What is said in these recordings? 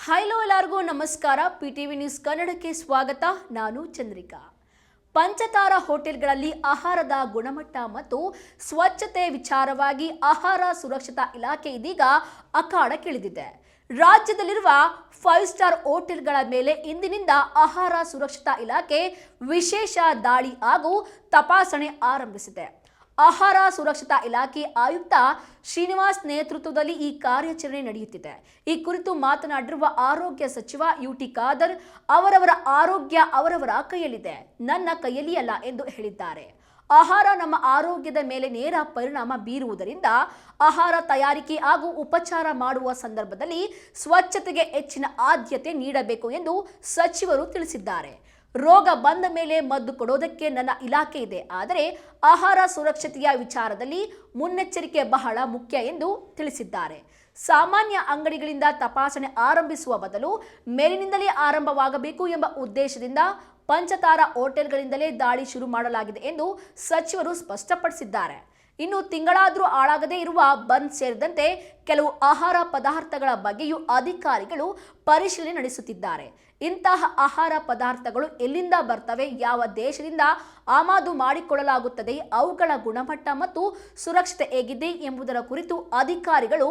Hello ಎಲ್ಲರಿಗೂ ನಮಸ್ಕಾರ. PTV news ಕನ್ನಡಕ್ಕೆ ಸ್ವಾಗತ. ನಾನು ಚಂದ್ರಿಕಾ. ಪಂಚತಾರ ಹೋಟೆಲ್ಗಳಲ್ಲಿ ಆಹಾರದ ಗುಣಮಟ್ಟ ಮತ್ತು ಸ್ವಚ್ಛತೆ ವಿಚಾರವಾಗಿ ಆಹಾರ ಸುರಕ್ಷತಾ ಇಲಾಖೆ ಇದೀಗ ಅಖಾಡಕ್ಕಿಳಿದಿದೆ. ರಾಜ್ಯದಲ್ಲಿರುವ 5 ಸ್ಟಾರ್ ಹೋಟೆಲ್ಗಳ ಮೇಲೆ ಇಂದಿನಿಂದ ಆಹಾರ ಸುರಕ್ಷತಾ ಇಲಾಖೆ ವಿಶೇಷ ದಾಳಿ ಹಾಗೂ ತಪಾಸಣೆ ಆರಂಭಿಸಿದೆ. ಆಹಾರ ಸುರಕ್ಷತಾ ಇಲಾಖೆ ಆಯುಕ್ತ ಶ್ರೀನಿವಾಸ್ ನೇತೃತ್ವದಲ್ಲಿ ಈ ಕಾರ್ಯಾಚರಣೆ ನಡೆಯುತ್ತಿದೆ. ಈ ಕುರಿತು ಮಾತನಾಡಿರುವ ಆರೋಗ್ಯ ಸಚಿವ UT ಖಾದರ್, ಅವರವರ ಆರೋಗ್ಯ ಅವರವರ ಕೈಯಲ್ಲಿದೆ, ನನ್ನ ಕೈಯಲ್ಲಿ ಅಲ್ಲ ಎಂದು ಹೇಳಿದ್ದಾರೆ. ಆಹಾರ ನಮ್ಮ ಆರೋಗ್ಯದ ಮೇಲೆ ನೇರ ಪರಿಣಾಮ ಬೀರುವುದರಿಂದ ಆಹಾರ ತಯಾರಿಕೆ ಹಾಗೂ ಉಪಚಾರ ಮಾಡುವ ಸಂದರ್ಭದಲ್ಲಿ ಸ್ವಚ್ಛತೆಗೆ ಹೆಚ್ಚಿನ ಆದ್ಯತೆ ನೀಡಬೇಕು ಎಂದು ಸಚಿವರು ತಿಳಿಸಿದ್ದಾರೆ. ರೋಗ ಬಂದ ಮೇಲೆ ಮದ್ದು ಕೊಡೋದಕ್ಕೆ ನನ್ನ ಇಲಾಖೆ ಇದೆ, ಆದರೆ ಆಹಾರ ಸುರಕ್ಷತೆಯ ವಿಚಾರದಲ್ಲಿ ಮುನ್ನೆಚ್ಚರಿಕೆ ಬಹಳ ಮುಖ್ಯ ಎಂದು ತಿಳಿಸಿದ್ದಾರೆ. ಸಾಮಾನ್ಯ ಅಂಗಡಿಗಳಿಂದ ತಪಾಸಣೆ ಆರಂಭಿಸುವ ಬದಲು ಮೇಲಿನಿಂದಲೇ ಆರಂಭವಾಗಬೇಕು ಎಂಬ ಉದ್ದೇಶದಿಂದ ಪಂಚತಾರ ಹೋಟೆಲ್ಗಳಿಂದಲೇ ದಾಳಿ ಶುರು ಮಾಡಲಾಗಿದೆ ಎಂದು ಸಚಿವರು ಸ್ಪಷ್ಟಪಡಿಸಿದ್ದಾರೆ. ಇನ್ನು ತಿಂಗಳಾದರೂ ಹಾಳಾಗದೇ ಇರುವ ಬನ್ ಸೇರಿದಂತೆ ಕೆಲವು ಆಹಾರ ಪದಾರ್ಥಗಳ ಬಗ್ಗೆಯೂ ಅಧಿಕಾರಿಗಳು ಪರಿಶೀಲನೆ ನಡೆಸುತ್ತಿದ್ದಾರೆ. ಇಂತಹ ಆಹಾರ ಪದಾರ್ಥಗಳು ಎಲ್ಲಿಂದ ಬರ್ತವೆ, ಯಾವ ದೇಶದಿಂದ ಆಮದು ಮಾಡಿಕೊಳ್ಳಲಾಗುತ್ತದೆ, ಅವುಗಳ ಗುಣಮಟ್ಟ ಮತ್ತು ಸುರಕ್ಷತೆ ಹೇಗಿದೆ ಎಂಬುದರ ಕುರಿತು ಅಧಿಕಾರಿಗಳು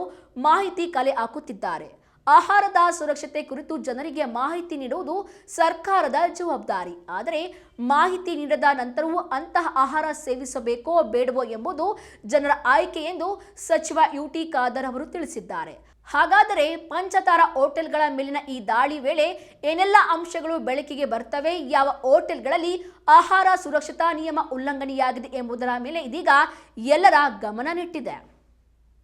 ಮಾಹಿತಿ ಕಲೆ ಹಾಕುತ್ತಿದ್ದಾರೆ. ಆಹಾರದ ಸುರಕ್ಷತೆ ಕುರಿತು ಜನರಿಗೆ ಮಾಹಿತಿ ನೀಡುವುದು ಸರ್ಕಾರದ ಜವಾಬ್ದಾರಿ. ಆದರೆ ಮಾಹಿತಿ ನೀಡದ ನಂತರವೂ ಅಂತಹ ಆಹಾರ ಸೇವಿಸಬೇಕೋ ಬೇಡವೋ ಎಂಬುದು ಜನರ ಆಯ್ಕೆ ಎಂದು ಸಚಿವ UT ಖಾದರ್ ಅವರು ತಿಳಿಸಿದ್ದಾರೆ. ಹಾಗಾದರೆ ಪಂಚತಾರ ಹೋಟೆಲ್ಗಳ ಮೇಲಿನ ಈ ದಾಳಿ ವೇಳೆ ಏನೆಲ್ಲ ಅಂಶಗಳು ಬೆಳಕಿಗೆ ಬರ್ತವೆ, ಯಾವ ಹೋಟೆಲ್ಗಳಲ್ಲಿ ಆಹಾರ ಸುರಕ್ಷತಾ ನಿಯಮ ಉಲ್ಲಂಘನೆಯಾಗಿದೆ ಎಂಬುದರ ಮೇಲೆ ಇದೀಗ ಎಲ್ಲರ ಗಮನ ನೆಟ್ಟಿದೆ.